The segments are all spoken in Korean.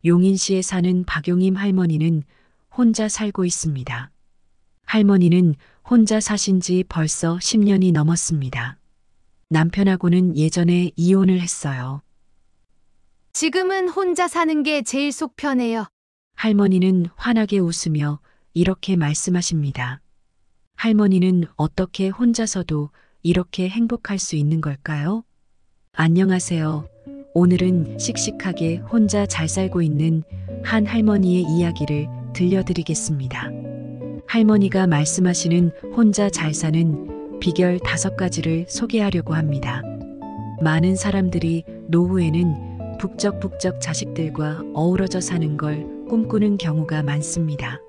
용인시에 사는 박용임 할머니는 혼자 살고 있습니다. 할머니는 혼자 사신 지 벌써 10년이 넘었습니다. 남편하고는 예전에 이혼을 했어요. 지금은 혼자 사는 게 제일 속 편해요. 할머니는 환하게 웃으며 이렇게 말씀하십니다. 할머니는 어떻게 혼자서도 이렇게 행복할 수 있는 걸까요? 안녕하세요. 오늘은 씩씩하게 혼자 잘 살고 있는 한 할머니의 이야기를 들려드리겠습니다. 할머니가 말씀하시는 혼자 잘 사는 비결 5가지를 소개하려고 합니다. 많은 사람들이 노후에는 북적북적 자식들과 어우러져 사는 걸 꿈꾸는 경우가 많습니다.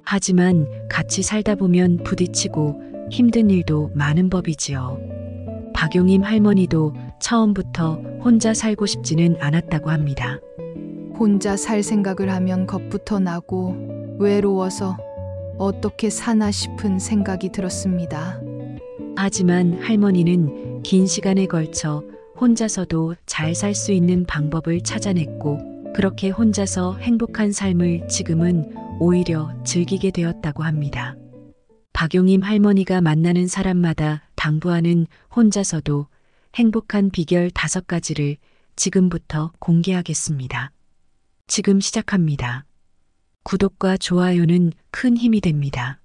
하지만 같이 살다 보면 부딪히고 힘든 일도 많은 법이지요. 박용임 할머니도 처음부터 혼자 살고 싶지는 않았다고 합니다. 혼자 살 생각을 하면 겁부터 나고 외로워서 어떻게 사나 싶은 생각이 들었습니다. 하지만 할머니는 긴 시간에 걸쳐 혼자서도 잘 살 수 있는 방법을 찾아냈고 그렇게 혼자서 행복한 삶을 지금은 오히려 즐기게 되었다고 합니다. 박용임 할머니가 만나는 사람마다 당부하는 혼자서도 행복한 비결 5가지를 지금부터 공개하겠습니다. 지금 시작합니다. 구독과 좋아요는 큰 힘이 됩니다.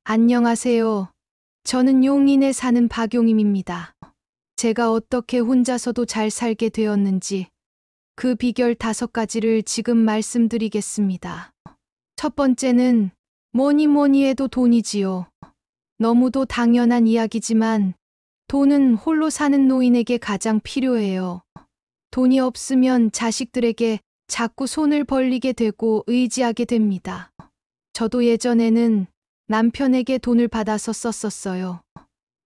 안녕하세요. 저는 용인에 사는 박용임입니다. 제가 어떻게 혼자서도 잘 살게 되었는지 그 비결 5가지를 지금 말씀드리겠습니다. 첫 번째는 뭐니 해도 돈이지요. 너무도 당연한 이야기지만 돈은 홀로 사는 노인에게 가장 필요해요. 돈이 없으면 자식들에게 자꾸 손을 벌리게 되고 의지하게 됩니다. 저도 예전에는 남편에게 돈을 받아서 썼었어요.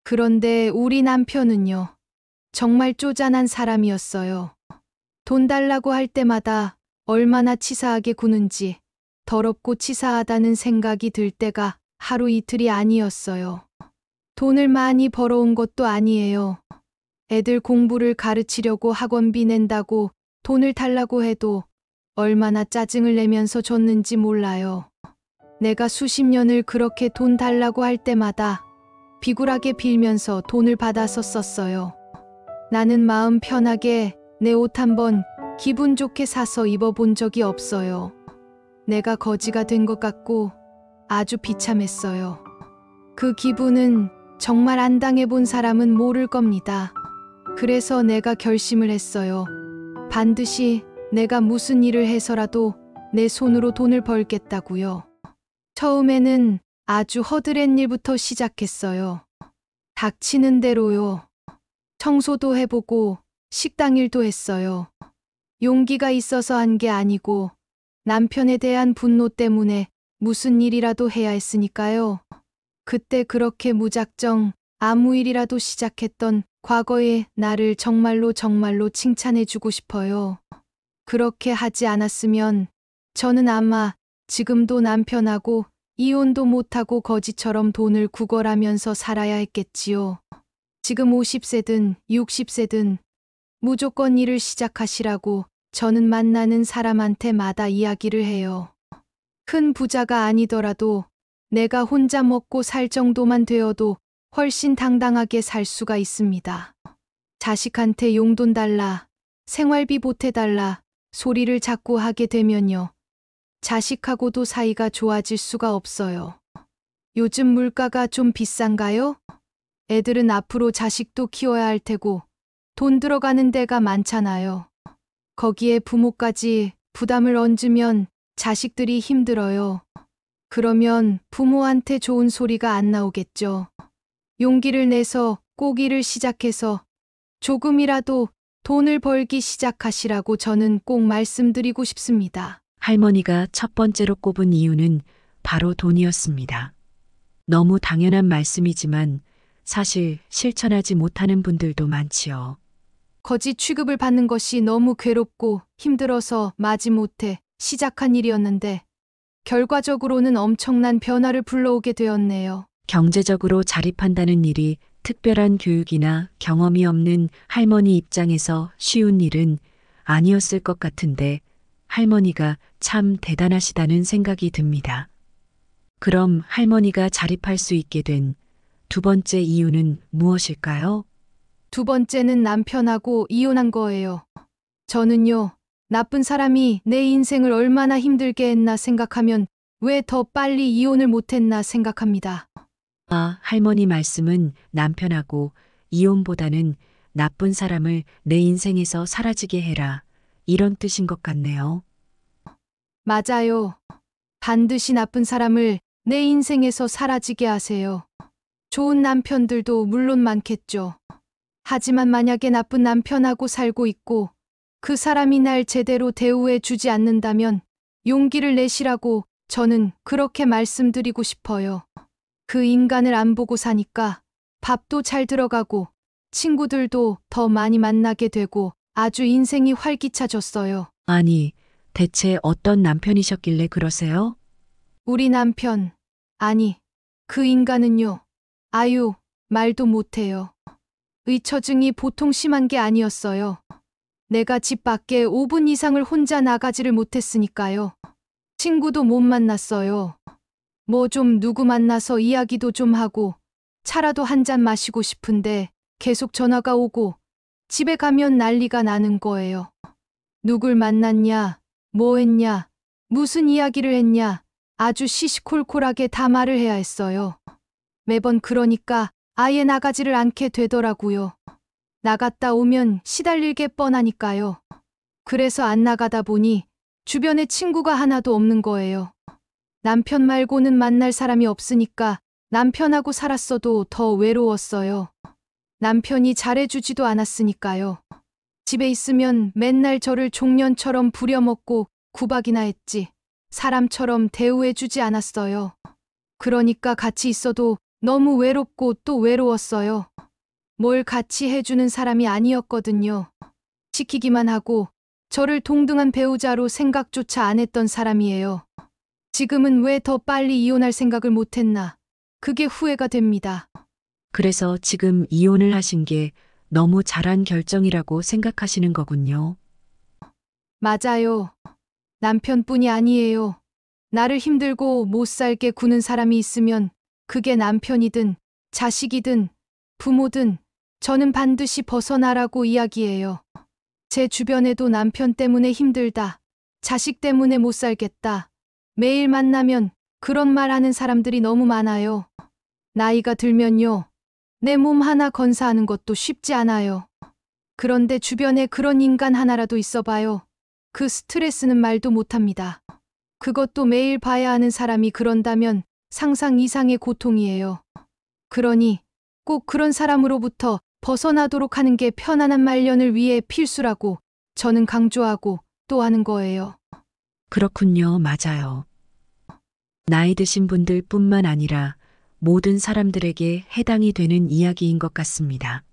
그런데 우리 남편은요, 정말 쪼잔한 사람이었어요. 돈 달라고 할 때마다 얼마나 치사하게 구는지 더럽고 치사하다는 생각이 들 때가 하루 이틀이 아니었어요. 돈을 많이 벌어온 것도 아니에요. 애들 공부를 가르치려고 학원비 낸다고 돈을 달라고 해도 얼마나 짜증을 내면서 줬는지 몰라요. 내가 수십 년을 그렇게 돈 달라고 할 때마다 비굴하게 빌면서 돈을 받아서 썼어요. 나는 마음 편하게 내 옷 한 번 기분 좋게 사서 입어본 적이 없어요. 내가 거지가 된 것 같고 아주 비참했어요. 그 기분은 정말 안 당해본 사람은 모를 겁니다. 그래서 내가 결심을 했어요. 반드시 내가 무슨 일을 해서라도 내 손으로 돈을 벌겠다고요. 처음에는 아주 허드렛 일부터 시작했어요. 닥치는 대로요. 청소도 해보고 식당 일도 했어요. 용기가 있어서 한 게 아니고 남편에 대한 분노 때문에 무슨 일이라도 해야 했으니까요. 그때 그렇게 무작정 아무 일이라도 시작했던 과거의 나를 정말로 칭찬해주고 싶어요. 그렇게 하지 않았으면 저는 아마 지금도 남편하고 이혼도 못하고 거지처럼 돈을 구걸하면서 살아야 했겠지요. 지금 50세든 60세든 무조건 일을 시작하시라고 저는 만나는 사람한테마다 이야기를 해요. 큰 부자가 아니더라도 내가 혼자 먹고 살 정도만 되어도 훨씬 당당하게 살 수가 있습니다. 자식한테 용돈 달라, 생활비 보태달라 소리를 자꾸 하게 되면요. 자식하고도 사이가 좋아질 수가 없어요. 요즘 물가가 좀 비싼가요? 애들은 앞으로 자식도 키워야 할 테고 돈 들어가는 데가 많잖아요. 거기에 부모까지 부담을 얹으면 자식들이 힘들어요. 그러면 부모한테 좋은 소리가 안 나오겠죠. 용기를 내서 꼭 일을 시작해서 조금이라도 돈을 벌기 시작하시라고 저는 꼭 말씀드리고 싶습니다. 할머니가 첫 번째로 꼽은 이유는 바로 돈이었습니다. 너무 당연한 말씀이지만 사실 실천하지 못하는 분들도 많지요. 거지 취급을 받는 것이 너무 괴롭고 힘들어서 마지못해 시작한 일이었는데 결과적으로는 엄청난 변화를 불러오게 되었네요. 경제적으로 자립한다는 일이 특별한 교육이나 경험이 없는 할머니 입장에서 쉬운 일은 아니었을 것 같은데 할머니가 참 대단하시다는 생각이 듭니다. 그럼 할머니가 자립할 수 있게 된 두 번째 이유는 무엇일까요? 두 번째는 남편하고 이혼한 거예요. 저는요, 나쁜 사람이 내 인생을 얼마나 힘들게 했나 생각하면 왜 더 빨리 이혼을 못했나 생각합니다. 아, 할머니 말씀은 남편하고 이혼보다는 나쁜 사람을 내 인생에서 사라지게 해라. 이런 뜻인 것 같네요. 맞아요. 반드시 나쁜 사람을 내 인생에서 사라지게 하세요. 좋은 남편들도 물론 많겠죠. 하지만 만약에 나쁜 남편하고 살고 있고 그 사람이 날 제대로 대우해 주지 않는다면 용기를 내시라고 저는 그렇게 말씀드리고 싶어요. 그 인간을 안 보고 사니까 밥도 잘 들어가고 친구들도 더 많이 만나게 되고 아주 인생이 활기차졌어요. 아니, 대체 어떤 남편이셨길래 그러세요? 우리 남편, 아니, 그 인간은요. 아유, 말도 못해요. 의처증이 보통 심한 게 아니었어요. 내가 집 밖에 5분 이상을 혼자 나가지를 못했으니까요. 친구도 못 만났어요. 뭐 좀 누구 만나서 이야기도 좀 하고 차라도 한 잔 마시고 싶은데 계속 전화가 오고 집에 가면 난리가 나는 거예요. 누굴 만났냐, 뭐 했냐, 무슨 이야기를 했냐, 아주 시시콜콜하게 다 말을 해야 했어요. 매번 그러니까 아예 나가지를 않게 되더라고요. 나갔다 오면 시달릴 게 뻔하니까요. 그래서 안 나가다 보니 주변에 친구가 하나도 없는 거예요. 남편 말고는 만날 사람이 없으니까 남편하고 살았어도 더 외로웠어요. 남편이 잘해주지도 않았으니까요. 집에 있으면 맨날 저를 종년처럼 부려먹고 구박이나 했지. 사람처럼 대우해주지 않았어요. 그러니까 같이 있어도 너무 외롭고 또 외로웠어요. 뭘 같이 해주는 사람이 아니었거든요. 시키기만 하고 저를 동등한 배우자로 생각조차 안 했던 사람이에요. 지금은 왜 더 빨리 이혼할 생각을 못했나. 그게 후회가 됩니다. 그래서 지금 이혼을 하신 게 너무 잘한 결정이라고 생각하시는 거군요. 맞아요. 남편뿐이 아니에요. 나를 힘들고 못 살게 구는 사람이 있으면 그게 남편이든 자식이든 부모든 저는 반드시 벗어나라고 이야기해요. 제 주변에도 남편 때문에 힘들다. 자식 때문에 못 살겠다. 매일 만나면 그런 말 하는 사람들이 너무 많아요. 나이가 들면요. 내 몸 하나 건사하는 것도 쉽지 않아요. 그런데 주변에 그런 인간 하나라도 있어봐요. 그 스트레스는 말도 못합니다. 그것도 매일 봐야 하는 사람이 그런다면 상상 이상의 고통이에요. 그러니 꼭 그런 사람으로부터 벗어나도록 하는 게 편안한 말년을 위해 필수라고 저는 강조하고 또 하는 거예요. 그렇군요. 맞아요. 나이 드신 분들 뿐만 아니라 모든 사람들에게 해당이 되는 이야기인 것 같습니다.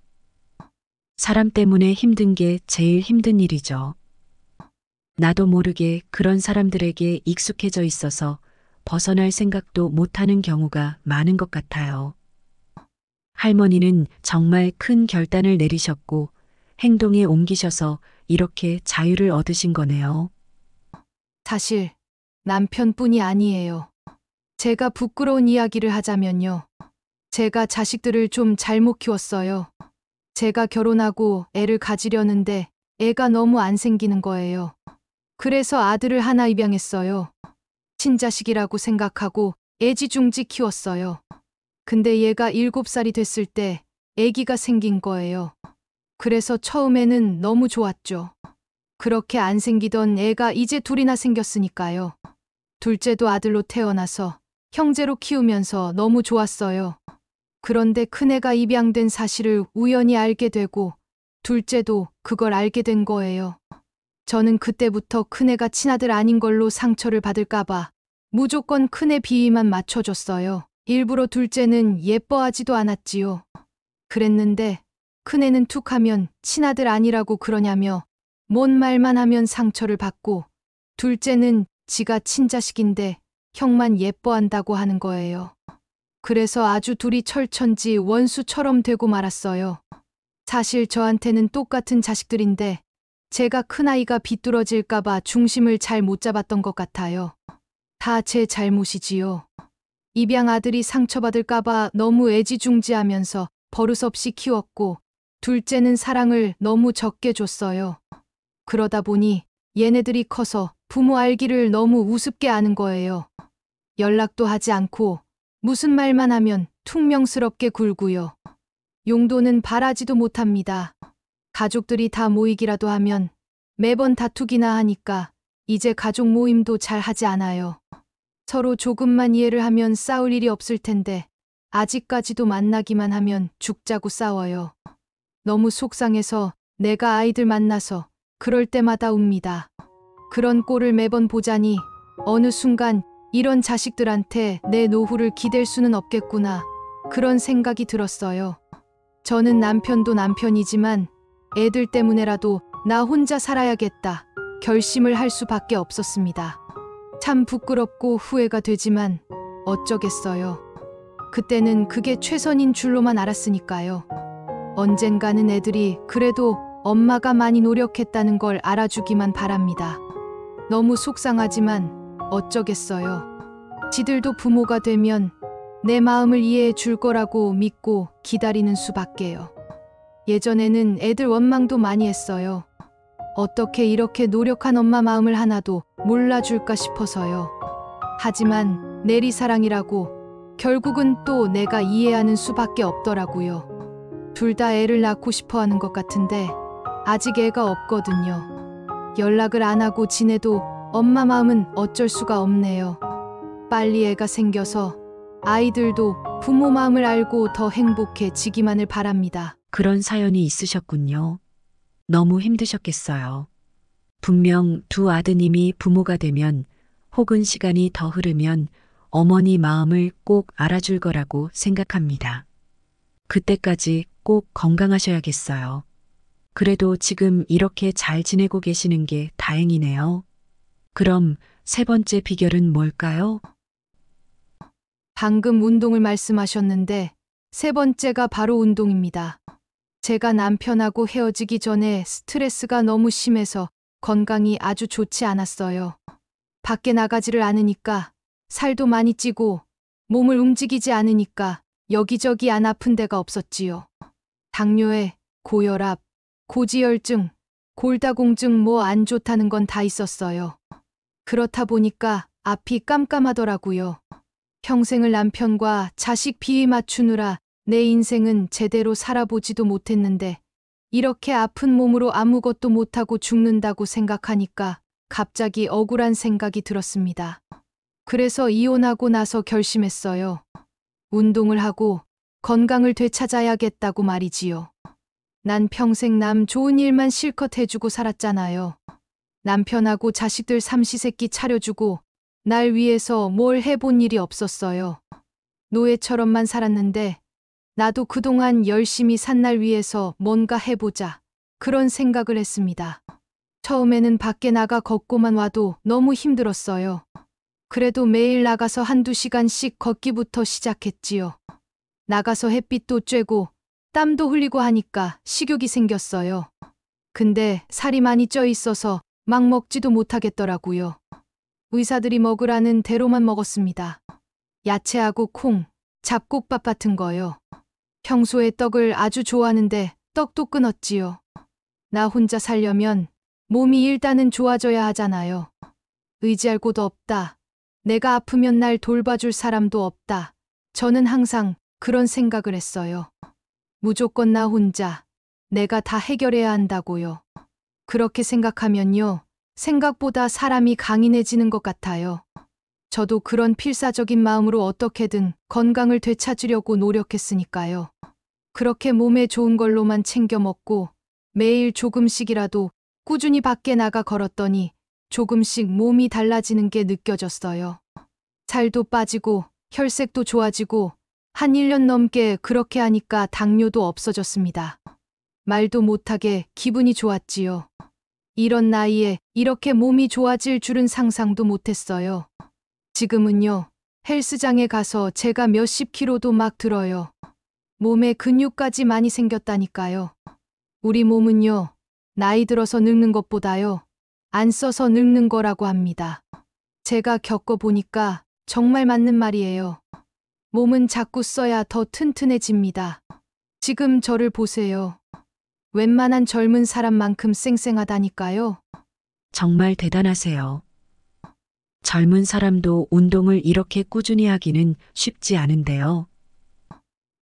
사람 때문에 힘든 게 제일 힘든 일이죠. 나도 모르게 그런 사람들에게 익숙해져 있어서 벗어날 생각도 못하는 경우가 많은 것 같아요. 할머니는 정말 큰 결단을 내리셨고 행동에 옮기셔서 이렇게 자유를 얻으신 거네요. 사실 남편뿐이 아니에요. 제가 부끄러운 이야기를 하자면요. 제가 자식들을 좀 잘못 키웠어요. 제가 결혼하고 애를 가지려는데 애가 너무 안 생기는 거예요. 그래서 아들을 하나 입양했어요. 친자식이라고 생각하고 애지중지 키웠어요. 근데 얘가 7살이 됐을 때 아기가 생긴 거예요. 그래서 처음에는 너무 좋았죠. 그렇게 안 생기던 애가 이제 둘이나 생겼으니까요. 둘째도 아들로 태어나서 형제로 키우면서 너무 좋았어요. 그런데 큰애가 입양된 사실을 우연히 알게 되고 둘째도 그걸 알게 된 거예요. 저는 그때부터 큰애가 친아들 아닌 걸로 상처를 받을까봐 무조건 큰애 비위만 맞춰줬어요. 일부러 둘째는 예뻐하지도 않았지요. 그랬는데 큰애는 툭하면 친아들 아니라고 그러냐며 뭔 말만 하면 상처를 받고 둘째는 지가 친자식인데 형만 예뻐한다고 하는 거예요. 그래서 아주 둘이 철천지 원수처럼 되고 말았어요. 사실 저한테는 똑같은 자식들인데 제가 큰아이가 비뚤어질까봐 중심을 잘 못 잡았던 것 같아요. 다 제 잘못이지요. 입양 아들이 상처받을까봐 너무 애지중지하면서 버릇없이 키웠고, 둘째는 사랑을 너무 적게 줬어요. 그러다 보니 얘네들이 커서 부모 알기를 너무 우습게 아는 거예요. 연락도 하지 않고 무슨 말만 하면 퉁명스럽게 굴고요. 용돈은 바라지도 못합니다. 가족들이 다 모이기라도 하면 매번 다투기나 하니까 이제 가족 모임도 잘 하지 않아요. 서로 조금만 이해를 하면 싸울 일이 없을 텐데 아직까지도 만나기만 하면 죽자고 싸워요. 너무 속상해서 내가 아이들 만나서 그럴 때마다 웁니다. 그런 꼴을 매번 보자니 어느 순간 이런 자식들한테 내 노후를 기댈 수는 없겠구나, 그런 생각이 들었어요. 저는 남편도 남편이지만 애들 때문에라도 나 혼자 살아야겠다 결심을 할 수밖에 없었습니다. 참 부끄럽고 후회가 되지만 어쩌겠어요. 그때는 그게 최선인 줄로만 알았으니까요. 언젠가는 애들이 그래도 엄마가 많이 노력했다는 걸 알아주기만 바랍니다. 너무 속상하지만 어쩌겠어요. 지들도 부모가 되면 내 마음을 이해해 줄 거라고 믿고 기다리는 수밖에요. 예전에는 애들 원망도 많이 했어요. 어떻게 이렇게 노력한 엄마 마음을 하나도 몰라줄까 싶어서요. 하지만 내리사랑이라고 결국은 또 내가 이해하는 수밖에 없더라고요. 둘 다 애를 낳고 싶어 하는 것 같은데 아직 애가 없거든요. 연락을 안 하고 지내도 엄마 마음은 어쩔 수가 없네요. 빨리 애가 생겨서 아이들도 부모 마음을 알고 더 행복해지기만을 바랍니다. 그런 사연이 있으셨군요. 너무 힘드셨겠어요. 분명 두 아드님이 부모가 되면 혹은 시간이 더 흐르면 어머니 마음을 꼭 알아줄 거라고 생각합니다. 그때까지 꼭 건강하셔야겠어요. 그래도 지금 이렇게 잘 지내고 계시는 게 다행이네요. 그럼 세 번째 비결은 뭘까요? 방금 운동을 말씀하셨는데 세 번째가 바로 운동입니다. 제가 남편하고 헤어지기 전에 스트레스가 너무 심해서 건강이 아주 좋지 않았어요. 밖에 나가지를 않으니까 살도 많이 찌고 몸을 움직이지 않으니까 여기저기 안 아픈 데가 없었지요. 당뇨에 고혈압, 고지혈증, 골다공증 뭐 안 좋다는 건 다 있었어요. 그렇다 보니까 앞이 깜깜하더라고요. 평생을 남편과 자식 비위 맞추느라 내 인생은 제대로 살아보지도 못했는데 이렇게 아픈 몸으로 아무것도 못하고 죽는다고 생각하니까 갑자기 억울한 생각이 들었습니다. 그래서 이혼하고 나서 결심했어요. 운동을 하고 건강을 되찾아야겠다고 말이지요. 난 평생 남 좋은 일만 실컷 해주고 살았잖아요. 남편하고 자식들 삼시세끼 차려주고 날 위해서 뭘 해본 일이 없었어요. 노예처럼만 살았는데 나도 그동안 열심히 산 날 위해서 뭔가 해보자, 그런 생각을 했습니다. 처음에는 밖에 나가 걷고만 와도 너무 힘들었어요. 그래도 매일 나가서 한두 시간씩 걷기부터 시작했지요. 나가서 햇빛도 쬐고 땀도 흘리고 하니까 식욕이 생겼어요. 근데 살이 많이 쪄 있어서 막 먹지도 못하겠더라고요. 의사들이 먹으라는 대로만 먹었습니다. 야채하고 콩, 잡곡밥 같은 거요. 평소에 떡을 아주 좋아하는데 떡도 끊었지요. 나 혼자 살려면 몸이 일단은 좋아져야 하잖아요. 의지할 곳 없다. 내가 아프면 날 돌봐줄 사람도 없다. 저는 항상 그런 생각을 했어요. 무조건 나 혼자, 내가 다 해결해야 한다고요. 그렇게 생각하면요, 생각보다 사람이 강인해지는 것 같아요. 저도 그런 필사적인 마음으로 어떻게든 건강을 되찾으려고 노력했으니까요. 그렇게 몸에 좋은 걸로만 챙겨 먹고 매일 조금씩이라도 꾸준히 밖에 나가 걸었더니 조금씩 몸이 달라지는 게 느껴졌어요. 살도 빠지고 혈색도 좋아지고 한 1년 넘게 그렇게 하니까 당뇨도 없어졌습니다. 말도 못하게 기분이 좋았지요. 이런 나이에 이렇게 몸이 좋아질 줄은 상상도 못했어요. 지금은요, 헬스장에 가서 제가 몇십 킬로도 막 들어요. 몸에 근육까지 많이 생겼다니까요. 우리 몸은요, 나이 들어서 늙는 것보다요. 안 써서 늙는 거라고 합니다. 제가 겪어보니까 정말 맞는 말이에요. 몸은 자꾸 써야 더 튼튼해집니다. 지금 저를 보세요. 웬만한 젊은 사람만큼 쌩쌩하다니까요. 정말 대단하세요. 젊은 사람도 운동을 이렇게 꾸준히 하기는 쉽지 않은데요.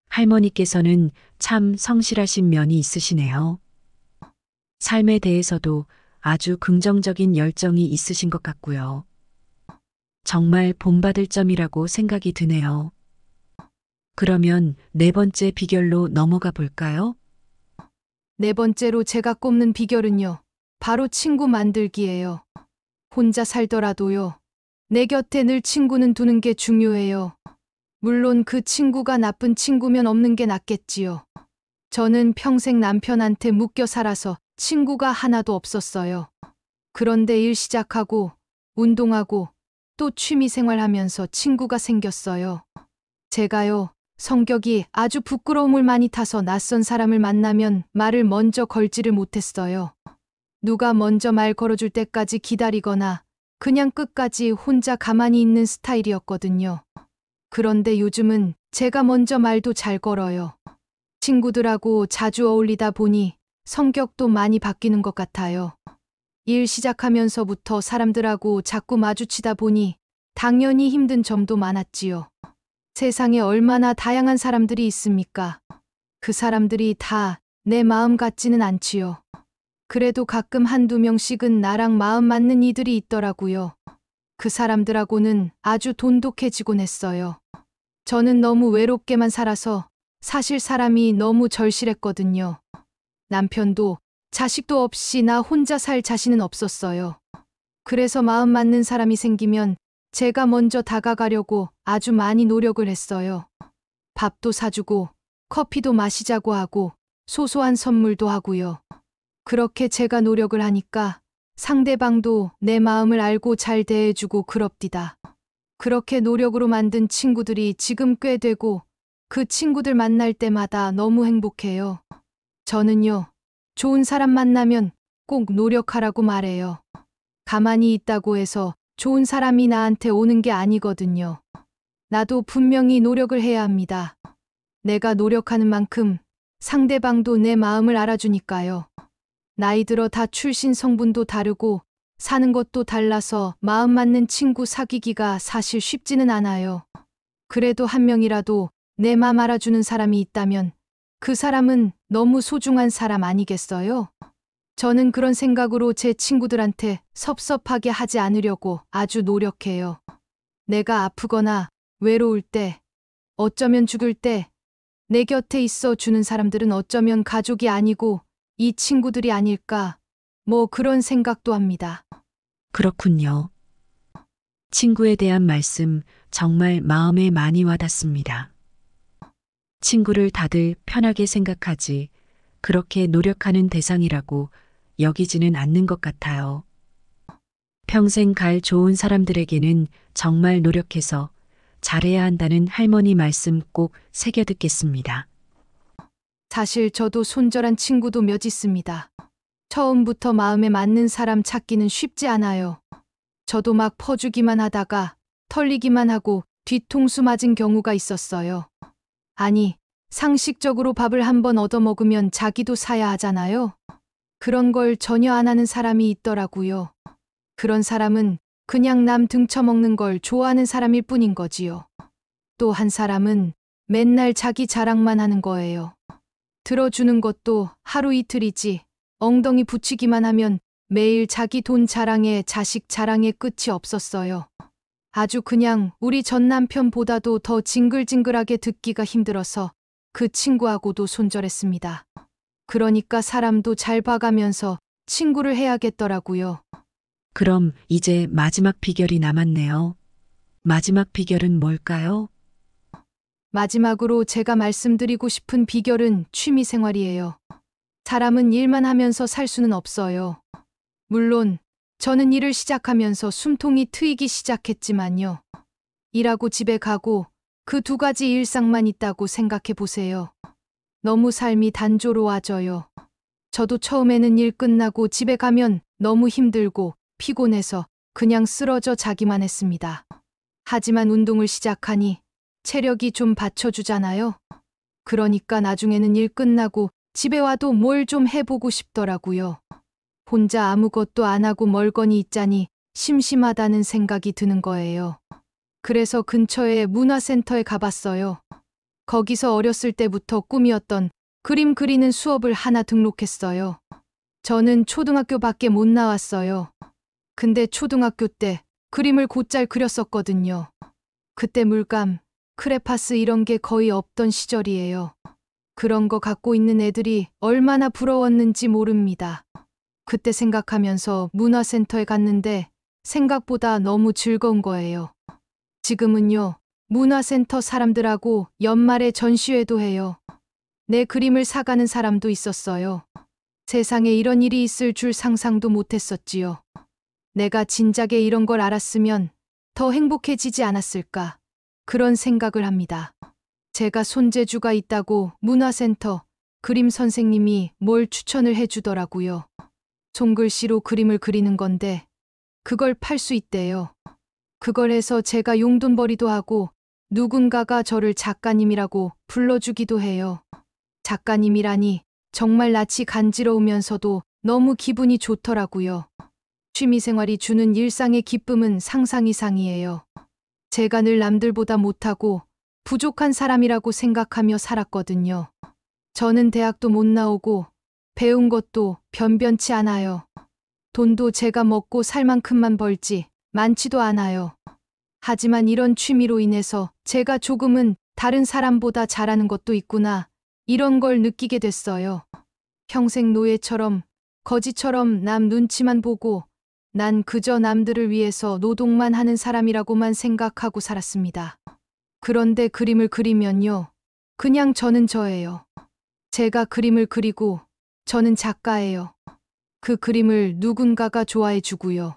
할머니께서는 참 성실하신 면이 있으시네요. 삶에 대해서도 아주 긍정적인 열정이 있으신 것 같고요. 정말 본받을 점이라고 생각이 드네요. 그러면 네 번째 비결로 넘어가 볼까요? 네 번째로 제가 꼽는 비결은요. 바로 친구 만들기예요. 혼자 살더라도요. 내 곁에 늘 친구는 두는 게 중요해요. 물론 그 친구가 나쁜 친구면 없는 게 낫겠지요. 저는 평생 남편한테 묶여 살아서 친구가 하나도 없었어요. 그런데 일 시작하고 운동하고 또 취미 생활하면서 친구가 생겼어요. 제가요, 성격이 아주 부끄러움을 많이 타서 낯선 사람을 만나면 말을 먼저 걸지를 못했어요. 누가 먼저 말 걸어줄 때까지 기다리거나 그냥 끝까지 혼자 가만히 있는 스타일이었거든요. 그런데 요즘은 제가 먼저 말도 잘 걸어요. 친구들하고 자주 어울리다 보니 성격도 많이 바뀌는 것 같아요. 일 시작하면서부터 사람들하고 자꾸 마주치다 보니 당연히 힘든 점도 많았지요. 세상에 얼마나 다양한 사람들이 있습니까? 그 사람들이 다 내 마음 같지는 않지요. 그래도 가끔 한두 명씩은 나랑 마음 맞는 이들이 있더라고요. 그 사람들하고는 아주 돈독해지곤 했어요. 저는 너무 외롭게만 살아서 사실 사람이 너무 절실했거든요. 남편도 자식도 없이 나 혼자 살 자신은 없었어요. 그래서 마음 맞는 사람이 생기면 제가 먼저 다가가려고 아주 많이 노력을 했어요. 밥도 사주고 커피도 마시자고 하고 소소한 선물도 하고요. 그렇게 제가 노력을 하니까 상대방도 내 마음을 알고 잘 대해주고 그럽디다. 그렇게 노력으로 만든 친구들이 지금 꽤 되고 그 친구들 만날 때마다 너무 행복해요. 저는요, 좋은 사람 만나면 꼭 노력하라고 말해요. 가만히 있다고 해서 좋은 사람이 나한테 오는 게 아니거든요. 나도 분명히 노력을 해야 합니다. 내가 노력하는 만큼 상대방도 내 마음을 알아주니까요. 나이 들어 다 출신 성분도 다르고 사는 것도 달라서 마음 맞는 친구 사귀기가 사실 쉽지는 않아요. 그래도 한 명이라도 내 맘 알아주는 사람이 있다면 그 사람은 너무 소중한 사람 아니겠어요? 저는 그런 생각으로 제 친구들한테 섭섭하게 하지 않으려고 아주 노력해요. 내가 아프거나 외로울 때, 어쩌면 죽을 때, 내 곁에 있어 주는 사람들은 어쩌면 가족이 아니고 이 친구들이 아닐까, 뭐 그런 생각도 합니다. 그렇군요. 친구에 대한 말씀 정말 마음에 많이 와닿습니다. 친구를 다들 편하게 생각하지 그렇게 노력하는 대상이라고 여기지는 않는 것 같아요. 평생 갈 좋은 사람들에게는 정말 노력해서 잘해야 한다는 할머니 말씀 꼭 새겨 듣겠습니다. 사실 저도 손절한 친구도 몇 있습니다. 처음부터 마음에 맞는 사람 찾기는 쉽지 않아요. 저도 막 퍼주기만 하다가 털리기만 하고 뒤통수 맞은 경우가 있었어요. 아니, 상식적으로 밥을 한번 얻어먹으면 자기도 사야 하잖아요. 그런 걸 전혀 안 하는 사람이 있더라고요. 그런 사람은 그냥 남 등쳐먹는 걸 좋아하는 사람일 뿐인 거지요. 또 한 사람은 맨날 자기 자랑만 하는 거예요. 들어주는 것도 하루 이틀이지 엉덩이 붙이기만 하면 매일 자기 돈 자랑에 자식 자랑에 끝이 없었어요. 아주 그냥 우리 전 남편보다도 더 징글징글하게 듣기가 힘들어서 그 친구하고도 손절했습니다. 그러니까 사람도 잘 봐가면서 친구를 해야겠더라고요. 그럼 이제 마지막 비결이 남았네요. 마지막 비결은 뭘까요? 마지막으로 제가 말씀드리고 싶은 비결은 취미 생활이에요. 사람은 일만 하면서 살 수는 없어요. 물론 저는 일을 시작하면서 숨통이 트이기 시작했지만요. 일하고 집에 가고 그 두 가지 일상만 있다고 생각해 보세요. 너무 삶이 단조로워져요. 저도 처음에는 일 끝나고 집에 가면 너무 힘들고 피곤해서 그냥 쓰러져 자기만 했습니다. 하지만 운동을 시작하니 체력이 좀 받쳐주잖아요. 그러니까 나중에는 일 끝나고 집에 와도 뭘 좀 해보고 싶더라고요. 혼자 아무것도 안 하고 멀거니 있자니 심심하다는 생각이 드는 거예요. 그래서 근처에 문화센터에 가봤어요. 거기서 어렸을 때부터 꿈이었던 그림 그리는 수업을 하나 등록했어요. 저는 초등학교밖에 못 나왔어요. 근데 초등학교 때 그림을 곧잘 그렸었거든요. 그때 물감, 크레파스 이런 게 거의 없던 시절이에요. 그런 거 갖고 있는 애들이 얼마나 부러웠는지 모릅니다. 그때 생각하면서 문화센터에 갔는데 생각보다 너무 즐거운 거예요. 지금은요, 문화센터 사람들하고 연말에 전시회도 해요. 내 그림을 사가는 사람도 있었어요. 세상에 이런 일이 있을 줄 상상도 못했었지요. 내가 진작에 이런 걸 알았으면 더 행복해지지 않았을까. 그런 생각을 합니다. 제가 손재주가 있다고 문화센터 그림 선생님이 뭘 추천을 해주더라고요. 손글씨로 그림을 그리는 건데 그걸 팔 수 있대요. 그걸 해서 제가 용돈벌이도 하고 누군가가 저를 작가님이라고 불러주기도 해요. 작가님이라니 정말 낯이 간지러우면서도 너무 기분이 좋더라고요. 취미생활이 주는 일상의 기쁨은 상상 이상이에요. 제가 늘 남들보다 못하고 부족한 사람이라고 생각하며 살았거든요. 저는 대학도 못 나오고 배운 것도 변변치 않아요. 돈도 제가 먹고 살 만큼만 벌지 많지도 않아요. 하지만 이런 취미로 인해서 제가 조금은 다른 사람보다 잘하는 것도 있구나. 이런 걸 느끼게 됐어요. 평생 노예처럼 거지처럼 남 눈치만 보고 난 그저 남들을 위해서 노동만 하는 사람이라고만 생각하고 살았습니다. 그런데 그림을 그리면요. 그냥 저는 저예요. 제가 그림을 그리고 저는 작가예요. 그 그림을 누군가가 좋아해 주고요.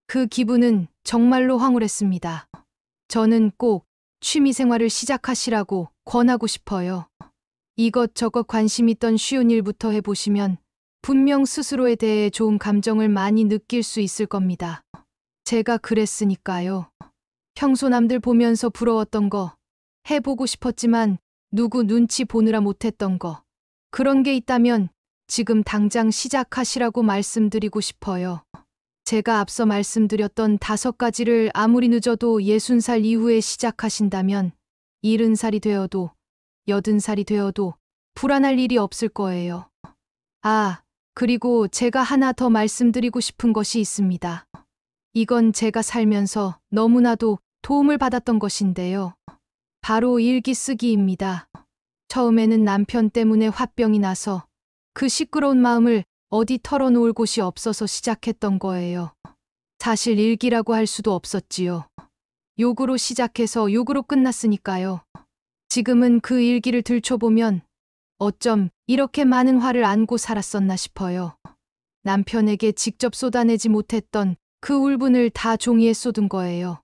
그 기분은 정말로 황홀했습니다. 저는 꼭 취미생활을 시작하시라고 권하고 싶어요. 이것저것 관심 있던 쉬운 일부터 해보시면 분명 스스로에 대해 좋은 감정을 많이 느낄 수 있을 겁니다. 제가 그랬으니까요. 평소 남들 보면서 부러웠던 거, 해보고 싶었지만 누구 눈치 보느라 못했던 거, 그런 게 있다면 지금 당장 시작하시라고 말씀드리고 싶어요. 제가 앞서 말씀드렸던 5가지를 아무리 늦어도 60살 이후에 시작하신다면 70살이 되어도 80살이 되어도 불안할 일이 없을 거예요. 아, 그리고 제가 하나 더 말씀드리고 싶은 것이 있습니다. 이건 제가 살면서 너무나도 도움을 받았던 것인데요. 바로 일기 쓰기입니다. 처음에는 남편 때문에 화병이 나서 그 시끄러운 마음을 어디 털어놓을 곳이 없어서 시작했던 거예요. 사실 일기라고 할 수도 없었지요. 욕으로 시작해서 욕으로 끝났으니까요. 지금은 그 일기를 들춰보면 어쩜 이렇게 많은 화를 안고 살았었나 싶어요. 남편에게 직접 쏟아내지 못했던 그 울분을 다 종이에 쏟은 거예요.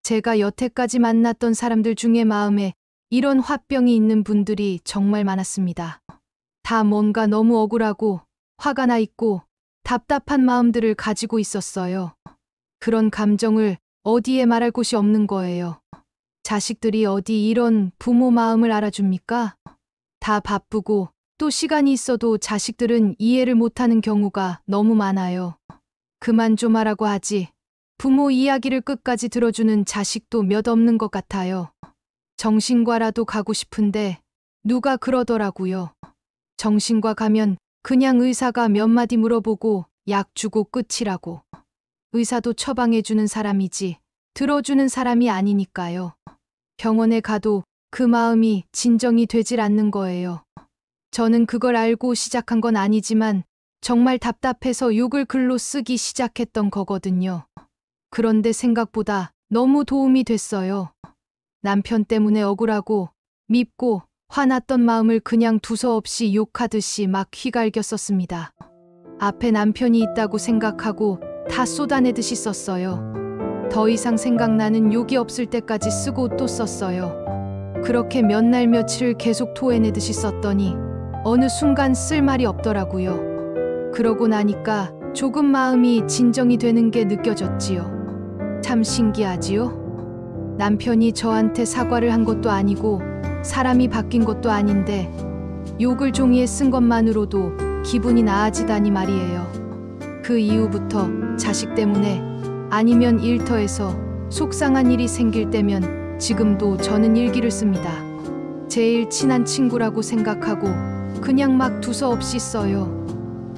제가 여태까지 만났던 사람들 중에 마음에 이런 화병이 있는 분들이 정말 많았습니다. 다 뭔가 너무 억울하고 화가 나 있고 답답한 마음들을 가지고 있었어요. 그런 감정을 어디에 말할 곳이 없는 거예요. 자식들이 어디 이런 부모 마음을 알아줍니까? 다 바쁘고 또 시간이 있어도 자식들은 이해를 못하는 경우가 너무 많아요. 그만 좀 하라고 하지. 부모 이야기를 끝까지 들어주는 자식도 몇 없는 것 같아요. 정신과라도 가고 싶은데 누가 그러더라고요. 정신과 가면 그냥 의사가 몇 마디 물어보고 약 주고 끝이라고. 의사도 처방해주는 사람이지 들어주는 사람이 아니니까요. 병원에 가도 그 마음이 진정이 되질 않는 거예요. 저는 그걸 알고 시작한 건 아니지만 정말 답답해서 욕을 글로 쓰기 시작했던 거거든요. 그런데 생각보다 너무 도움이 됐어요. 남편 때문에 억울하고 밉고 화났던 마음을 그냥 두서없이 욕하듯이 막 휘갈겼었습니다. 앞에 남편이 있다고 생각하고 다 쏟아내듯이 썼어요. 더 이상 생각나는 욕이 없을 때까지 쓰고 또 썼어요. 그렇게 몇 날 며칠 계속 토해내듯이 썼더니 어느 순간 쓸 말이 없더라고요. 그러고 나니까 조금 마음이 진정이 되는 게 느껴졌지요. 참 신기하지요? 남편이 저한테 사과를 한 것도 아니고 사람이 바뀐 것도 아닌데 욕을 종이에 쓴 것만으로도 기분이 나아지다니 말이에요. 그 이후부터 자식 때문에 아니면 일터에서 속상한 일이 생길 때면 지금도 저는 일기를 씁니다. 제일 친한 친구라고 생각하고 그냥 막 두서없이 써요.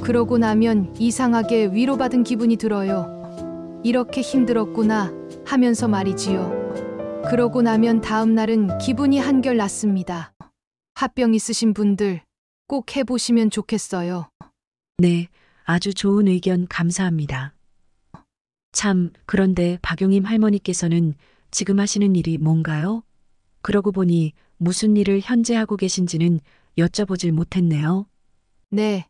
그러고 나면 이상하게 위로받은 기분이 들어요. 이렇게 힘들었구나 하면서 말이지요. 그러고 나면 다음 날은 기분이 한결 낫습니다. 화병 있으신 분들 꼭 해보시면 좋겠어요. 네, 아주 좋은 의견 감사합니다. 참, 그런데 박용임 할머니께서는 지금 하시는 일이 뭔가요? 그러고 보니 무슨 일을 현재 하고 계신지는 여쭤보질 못했네요. 네.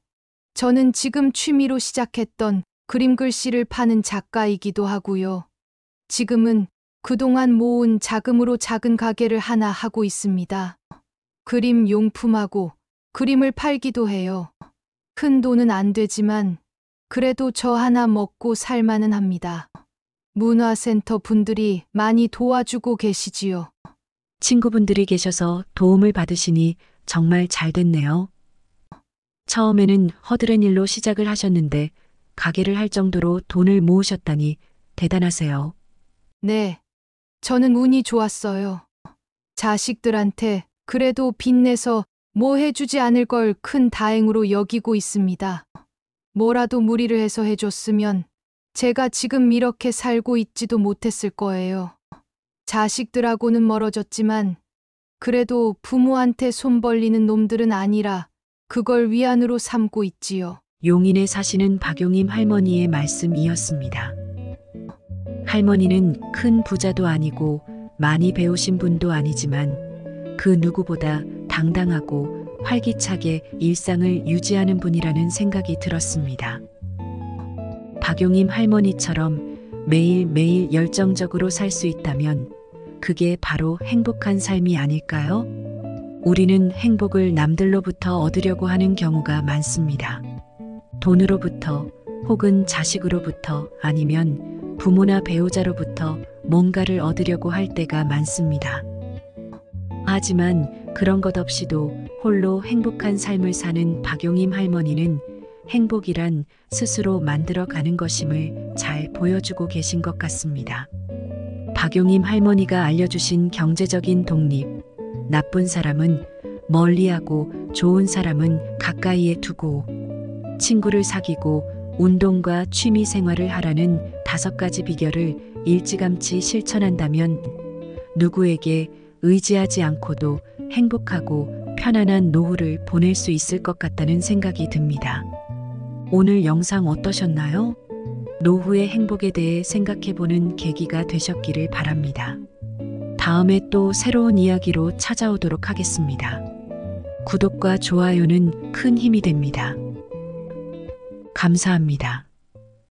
저는 지금 취미로 시작했던 그림 글씨를 파는 작가이기도 하고요. 지금은 그동안 모은 자금으로 작은 가게를 하나 하고 있습니다. 그림 용품하고 그림을 팔기도 해요. 큰 돈은 안 되지만 그래도 저 하나 먹고 살만은 합니다. 문화센터 분들이 많이 도와주고 계시지요. 친구분들이 계셔서 도움을 받으시니 정말 잘 됐네요. 처음에는 허드렛 일로 시작을 하셨는데 가게를 할 정도로 돈을 모으셨다니 대단하세요. 네. 저는 운이 좋았어요. 자식들한테 그래도 빚내서 뭐 해주지 않을 걸 큰 다행으로 여기고 있습니다. 뭐라도 무리를 해서 해줬으면 제가 지금 이렇게 살고 있지도 못했을 거예요. 자식들하고는 멀어졌지만 그래도 부모한테 손 벌리는 놈들은 아니라 그걸 위안으로 삼고 있지요. 용인에 사시는 박용임 할머니의 말씀이었습니다. 할머니는 큰 부자도 아니고 많이 배우신 분도 아니지만 그 누구보다 당당하고 활기차게 일상을 유지하는 분이라는 생각이 들었습니다. 박용임 할머니처럼 매일매일 열정적으로 살 수 있다면 그게 바로 행복한 삶이 아닐까요? 우리는 행복을 남들로부터 얻으려고 하는 경우가 많습니다. 돈으로부터 혹은 자식으로부터 아니면 부모나 배우자로부터 뭔가를 얻으려고 할 때가 많습니다. 하지만 그런 것 없이도 홀로 행복한 삶을 사는 박용임 할머니는 행복이란 스스로 만들어가는 것임을 잘 보여주고 계신 것 같습니다. 박용임 할머니가 알려주신 경제적인 독립, 나쁜 사람은 멀리하고 좋은 사람은 가까이에 두고 친구를 사귀고 운동과 취미 생활을 하라는 5가지 비결을 일찌감치 실천한다면 누구에게 의지하지 않고도 행복하고 편안한 노후를 보낼 수 있을 것 같다는 생각이 듭니다. 오늘 영상 어떠셨나요? 노후의 행복에 대해 생각해보는 계기가 되셨기를 바랍니다. 다음에 또 새로운 이야기로 찾아오도록 하겠습니다. 구독과 좋아요는 큰 힘이 됩니다. 감사합니다.